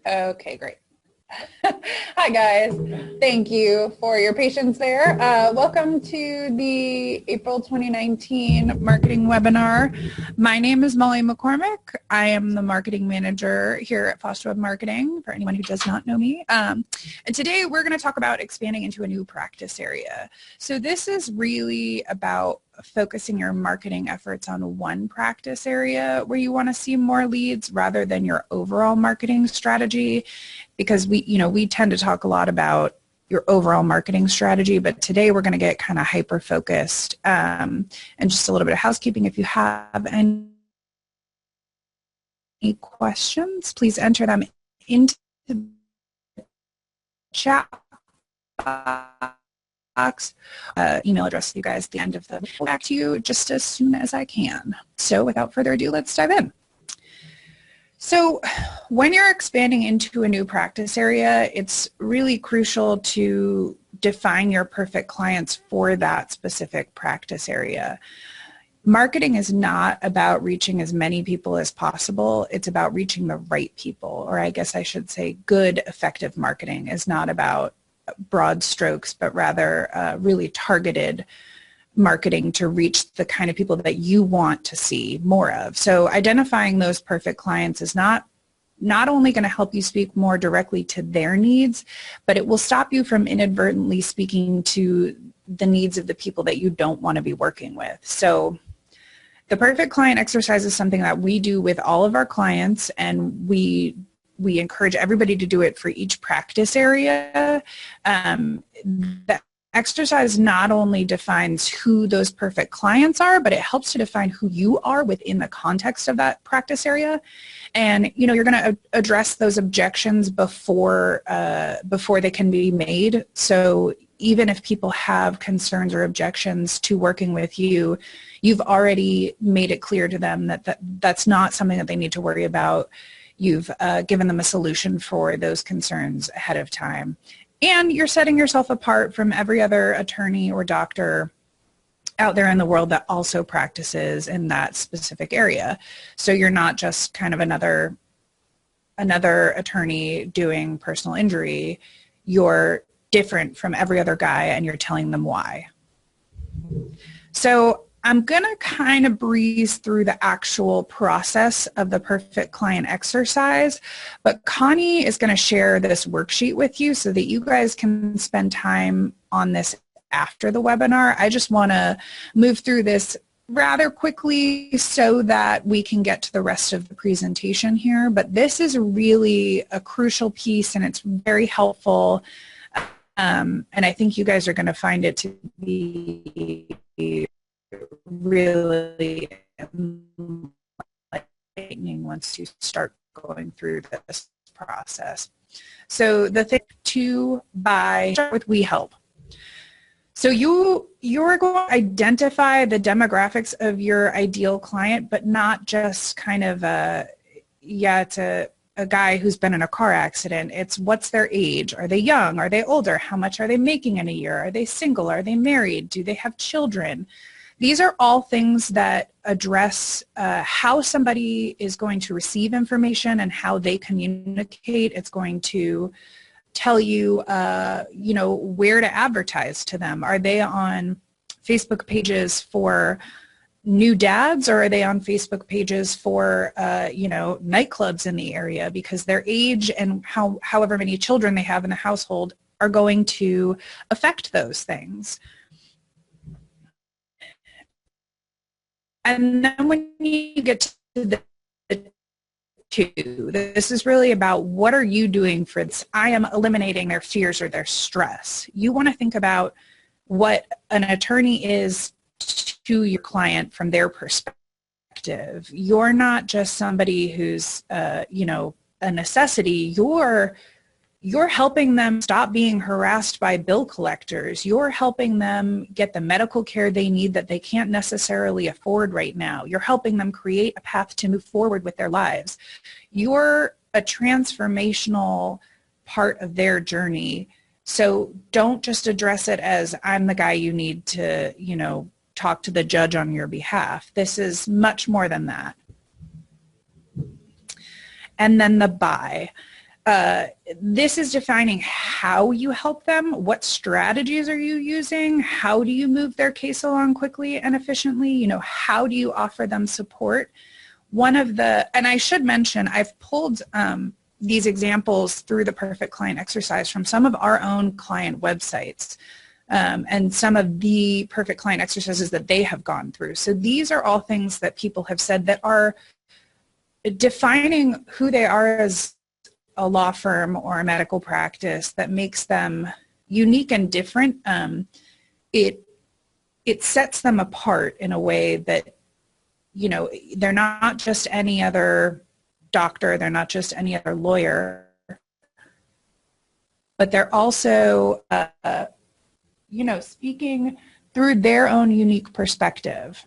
Okay, great. Hi guys, thank you for your patience there. Welcome to the April 2019 marketing webinar. My name is Molly McCormick. I am the marketing manager here at Foster Web Marketing, for anyone who does not know me. And today we're going to talk about expanding into a new practice area. So this is really about focusing your marketing efforts on one practice area where you want to see more leads rather than your overall marketing strategy, because we tend to talk a lot about your overall marketing strategy, but today we're going to get kind of hyper focused. And just a little bit of housekeeping: if you have any questions, please enter them into the chat box. Email address you guys at the end of the back to you just as soon as I can. So without further ado, let's dive in. So when you're expanding into a new practice area, it's really crucial to define your perfect clients for that specific practice area. Marketing is not about reaching as many people as possible. It's about reaching the right people, or I guess I should say good, effective marketing is not about broad strokes, but rather really targeted marketing to reach the kind of people that you want to see more of. So identifying those perfect clients is not only going to help you speak more directly to their needs, but it will stop you from inadvertently speaking to the needs of the people that you don't want to be working with. So the perfect client exercise is something that we do with all of our clients, and we encourage everybody to do it for each practice area. That exercise not only defines who those perfect clients are, but it helps to define who you are within the context of that practice area. And you're going to address those objections before they can be made. So even if people have concerns or objections to working with you, you've already made it clear to them that that's not something that they need to worry about. You've given them a solution for those concerns ahead of time. And you're setting yourself apart from every other attorney or doctor out there in the world that also practices in that specific area. So you're not just kind of another attorney doing personal injury. You're different from every other guy, and you're telling them why. So I'm going to kind of breeze through the actual process of the perfect client exercise, but Connie is going to share this worksheet with you so that you guys can spend time on this after the webinar. I just want to move through this rather quickly so that we can get to the rest of the presentation here, but this is really a crucial piece, and it's very helpful, and I think you guys are going to find it to be really enlightening once you start going through this process. So the thing to buy, start with We Help. So you're going to identify the demographics of your ideal client, but not just kind of it's a guy who's been in a car accident. It's what's their age? Are they young? Are they older? How much are they making in a year? Are they single? Are they married? Do they have children? These are all things that address how somebody is going to receive information and how they communicate. It's going to tell you, where to advertise to them. Are they on Facebook pages for new dads, or are they on Facebook pages for, nightclubs in the area? Because their age and however many children they have in the household are going to affect those things. And then when you get to the two, this is really about what are you doing for this? I am eliminating their fears or their stress. You want to think about what an attorney is to your client from their perspective. You're not just somebody who's, a necessity. You're helping them stop being harassed by bill collectors. You're helping them get the medical care they need that they can't necessarily afford right now. You're helping them create a path to move forward with their lives. You're a transformational part of their journey. So don't just address it as I'm the guy you need to, talk to the judge on your behalf. This is much more than that. And then the buy. this is defining how you help them, what strategies are you using, how do you move their case along quickly and efficiently, you know, how do you offer them support. One of the, and I should mention, I've pulled these examples through the Perfect Client Exercise from some of our own client websites and some of the Perfect Client Exercises that they have gone through. So these are all things that people have said that are defining who they are as a law firm or a medical practice that makes them unique and different. It sets them apart in a way that, you know, they're not just any other doctor, they're not just any other lawyer, but they're also, you know, speaking through their own unique perspective.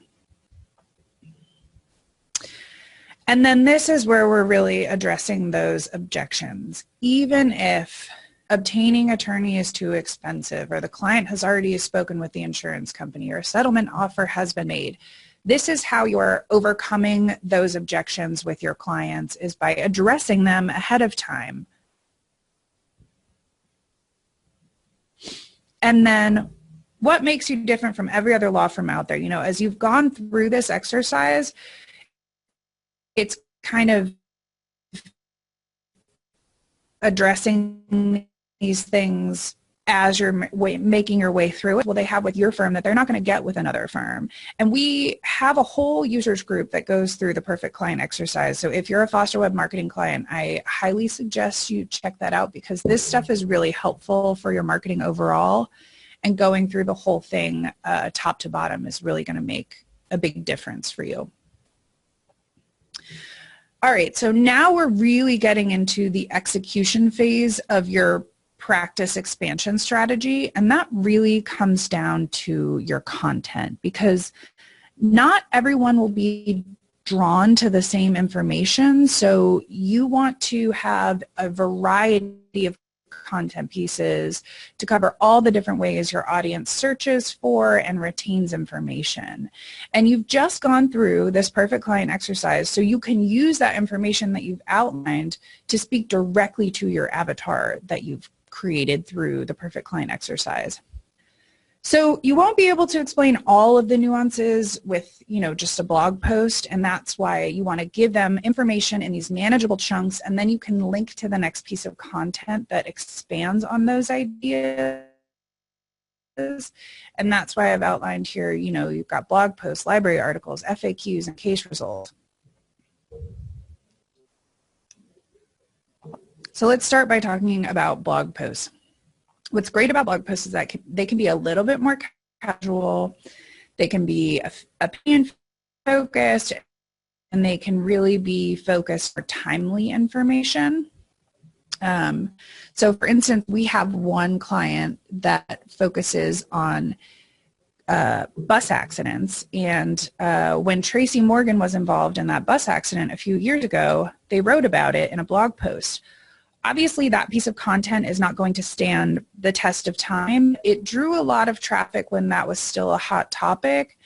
And then this is where we're really addressing those objections. Even if obtaining attorney is too expensive, or the client has already spoken with the insurance company, or a settlement offer has been made, this is how you're overcoming those objections with your clients, is by addressing them ahead of time. And then what makes you different from every other law firm out there? You know, as you've gone through this exercise, it's kind of addressing these things as you're making your way through it. Well, they have with your firm that they're not going to get with another firm. And we have a whole users group that goes through the Perfect Client Exercise. So if you're a Foster Web Marketing client, I highly suggest you check that out, because this stuff is really helpful for your marketing overall. And going through the whole thing top to bottom is really going to make a big difference for you. All right, so now we're really getting into the execution phase of your practice expansion strategy, and that really comes down to your content, because not everyone will be drawn to the same information, so you want to have a variety of content pieces to cover all the different ways your audience searches for and retains information. And you've just gone through this Perfect Client Exercise, so you can use that information that you've outlined to speak directly to your avatar that you've created through the Perfect Client Exercise. So you won't be able to explain all of the nuances with, you know, just a blog post, and that's why you want to give them information in these manageable chunks, and then you can link to the next piece of content that expands on those ideas. And that's why I've outlined here, you know, you've got blog posts, library articles, FAQs, and case results. So let's start by talking about blog posts. What's great about blog posts is that they can be a little bit more casual, they can be opinion focused, and they can really be focused for timely information. So for instance, we have one client that focuses on bus accidents, and when Tracy Morgan was involved in that bus accident a few years ago, they wrote about it in a blog post. Obviously, that piece of content is not going to stand the test of time. It drew a lot of traffic when that was still a hot topic,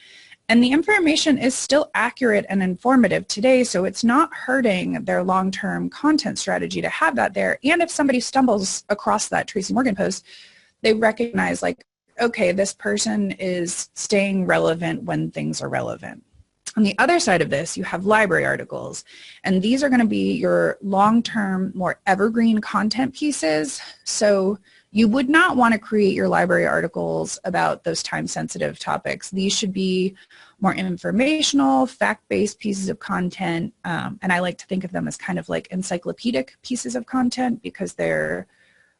and the information is still accurate and informative today, so it's not hurting their long-term content strategy to have that there. And if somebody stumbles across that Tracy Morgan post, they recognize, like, okay, this person is staying relevant when things are relevant. On the other side of this, you have library articles, and these are going to be your long-term, more evergreen content pieces. So you would not want to create your library articles about those time-sensitive topics. These should be more informational, fact-based pieces of content, and I like to think of them as kind of like encyclopedic pieces of content, because they're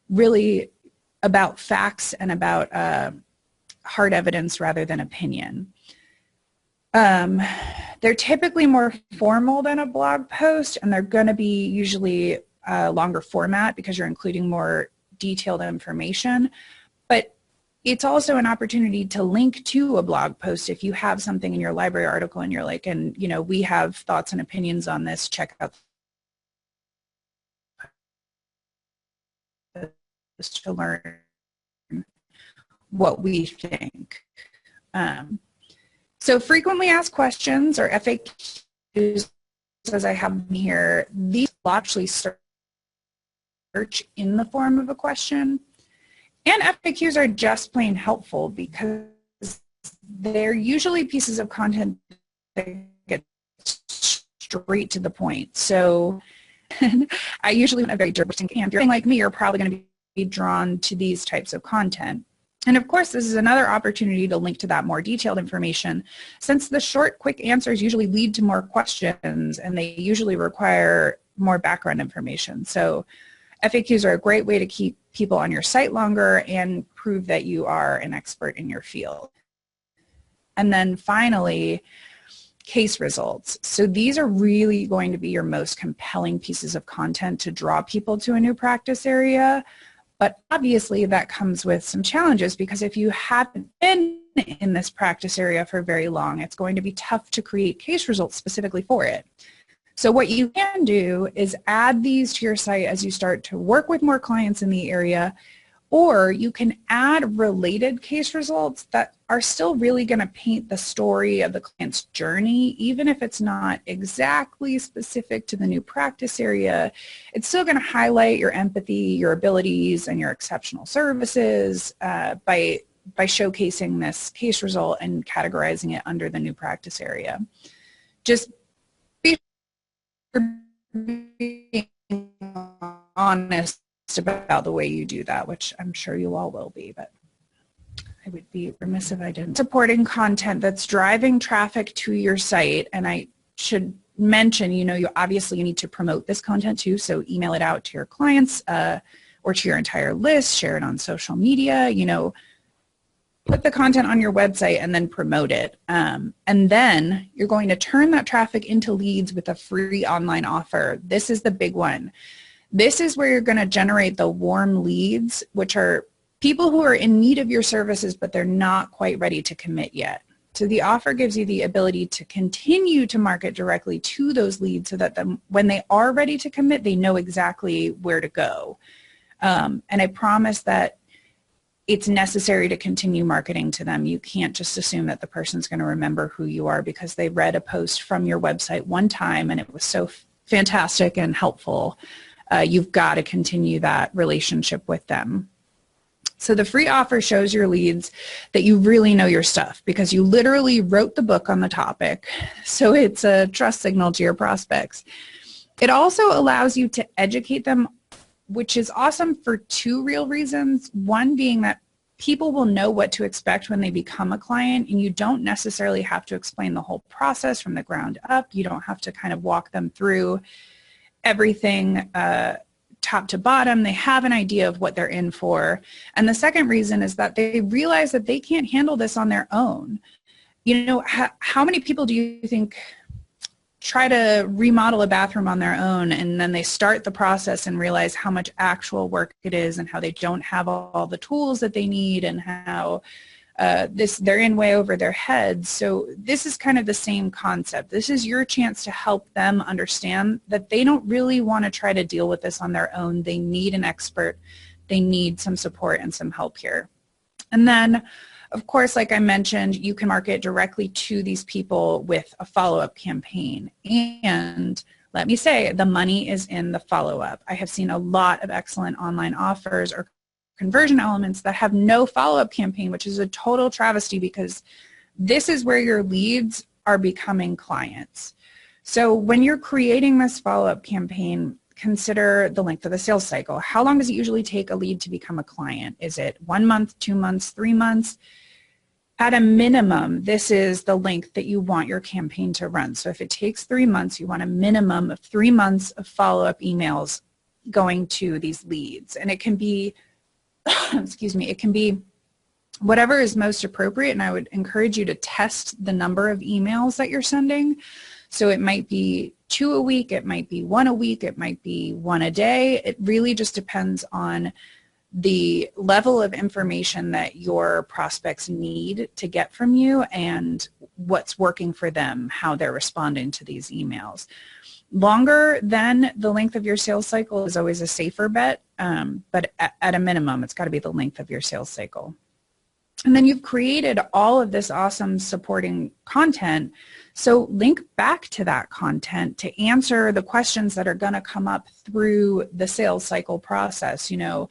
really about facts and about hard evidence rather than opinion. They're typically more formal than a blog post, and they're going to be usually a longer format because you're including more detailed information. But it's also an opportunity to link to a blog post if you have something in your library article and you're like, and you know, we have thoughts and opinions on this, check out this to learn what we think. So frequently asked questions, or FAQs, as I have them here, these will actually serve search in the form of a question. And FAQs are just plain helpful because they're usually pieces of content that get straight to the point. So I usually want a very interesting, and if you're like me, you're probably going to be drawn to these types of content. And of course, this is another opportunity to link to that more detailed information, since the short, quick answers usually lead to more questions, and they usually require more background information. So FAQs are a great way to keep people on your site longer and prove that you are an expert in your field. And then finally, case results. So these are really going to be your most compelling pieces of content to draw people to a new practice area. But obviously that comes with some challenges, because if you haven't been in this practice area for very long, it's going to be tough to create case results specifically for it. So what you can do is add these to your site as you start to work with more clients in the area, or you can add related case results that are still really going to paint the story of the client's journey. Even if it's not exactly specific to the new practice area, it's still going to highlight your empathy, your abilities, and your exceptional services by showcasing this case result and categorizing it under the new practice area. Just be being honest about the way you do that, which I'm sure you all will be, but I would be remiss if I didn't. Supporting content that's driving traffic to your site, and I should mention, you obviously need to promote this content too, so email it out to your clients or to your entire list, share it on social media, put the content on your website and then promote it. And then you're going to turn that traffic into leads with a free online offer. This is the big one. This is where you're going to generate the warm leads, which are people who are in need of your services, but they're not quite ready to commit yet. So the offer gives you the ability to continue to market directly to those leads so that when they are ready to commit, they know exactly where to go. And I promise that it's necessary to continue marketing to them. You can't just assume that the person's going to remember who you are because they read a post from your website one time and it was so fantastic and helpful. You've got to continue that relationship with them. So the free offer shows your leads that you really know your stuff because you literally wrote the book on the topic. So it's a trust signal to your prospects. It also allows you to educate them, which is awesome for two real reasons. One being that people will know what to expect when they become a client, and you don't necessarily have to explain the whole process from the ground up. You don't have to kind of walk them through everything top to bottom. They have an idea of what they're in for. And the second reason is that they realize that they can't handle this on their own. How many people do you think try to remodel a bathroom on their own, and then they start the process and realize how much actual work it is and how they don't have all the tools that they need and how they're in way over their heads. So this is kind of the same concept. This is your chance to help them understand that they don't really want to try to deal with this on their own. They need an expert. They need some support and some help here. And then, of course, like I mentioned, you can market directly to these people with a follow-up campaign. And let me say, the money is in the follow-up. I have seen a lot of excellent online offers or conversion elements that have no follow-up campaign, which is a total travesty because this is where your leads are becoming clients. So when you're creating this follow-up campaign, consider the length of the sales cycle. How long does it usually take a lead to become a client? Is it 1 month, 2 months, 3 months? At a minimum, this is the length that you want your campaign to run. So if it takes 3 months, you want a minimum of 3 months of follow-up emails going to these leads. And it can be excuse me, it can be whatever is most appropriate, and I would encourage you to test the number of emails that you're sending. So it might be 2 a week, it might be 1 a week, it might be 1 a day. It really just depends on the level of information that your prospects need to get from you and what's working for them, how they're responding to these emails. Longer than the length of your sales cycle is always a safer bet, but at a minimum, it's got to be the length of your sales cycle. And then you've created all of this awesome supporting content. So link back to that content to answer the questions that are going to come up through the sales cycle process. You know,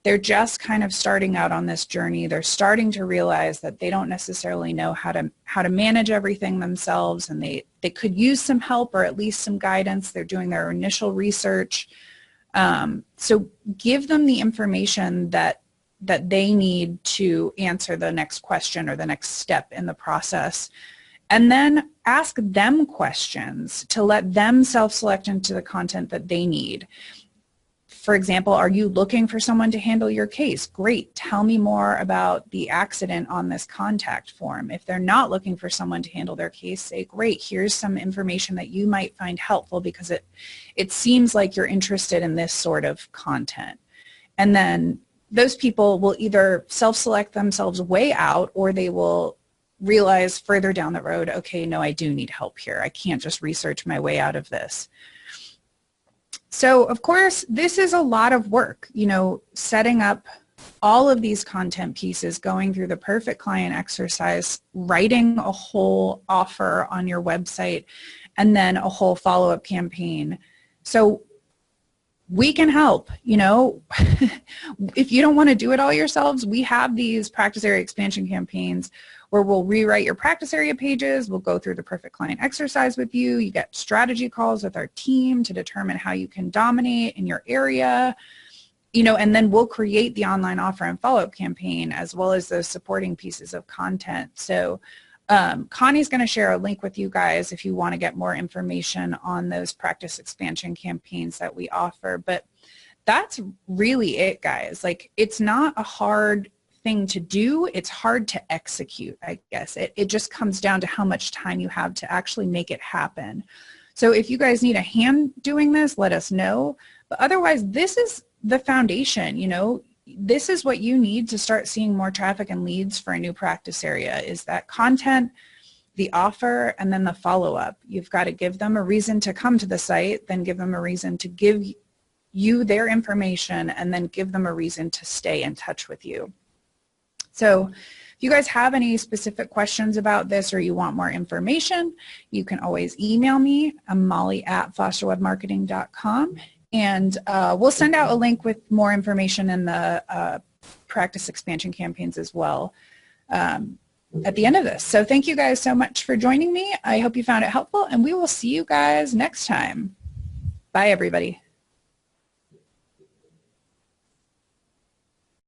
they're just kind of starting out on this journey. They're starting to realize that they don't necessarily know how to manage everything themselves, and they could use some help or at least some guidance. They're doing their initial research. So give them the information that they need to answer the next question or the next step in the process. And then ask them questions to let them self-select into the content that they need. For example, are you looking for someone to handle your case? Great. Tell me more about the accident on this contact form. If they're not looking for someone to handle their case, say, great, here's some information that you might find helpful because it seems like you're interested in this sort of content. And then those people will either self-select themselves way out, or they will realize further down the road, okay, no, I do need help here. I can't just research my way out of this. So, of course, this is a lot of work, you know, setting up all of these content pieces, going through the perfect client exercise, writing a whole offer on your website, and then a whole follow-up campaign. So we can help, you know. If you don't want to do it all yourselves, we have these practice area expansion campaigns where we'll rewrite your practice area pages. We'll go through the perfect client exercise with you. You get strategy calls with our team to determine how you can dominate in your area, you know, and then we'll create the online offer and follow-up campaign as well as those supporting pieces of content. So Connie's going to share a link with you guys if you want to get more information on those practice expansion campaigns that we offer. But that's really it, guys. Like, it's not a hard thing to do. It's hard to execute, I guess. It just comes down to how much time you have to actually make it happen. So if you guys need a hand doing this, let us know. But otherwise, this is the foundation, you know. This is what you need to start seeing more traffic and leads for a new practice area, is that content, the offer, and then the follow-up. You've got to give them a reason to come to the site, then give them a reason to give you their information, and then give them a reason to stay in touch with you. So if you guys have any specific questions about this or you want more information, you can always email me. I'm molly@fosterwebmarketing.com. And we'll send out a link with more information in the practice expansion campaigns as well at the end of this. So thank you guys so much for joining me. I hope you found it helpful, and we will see you guys next time. Bye, everybody.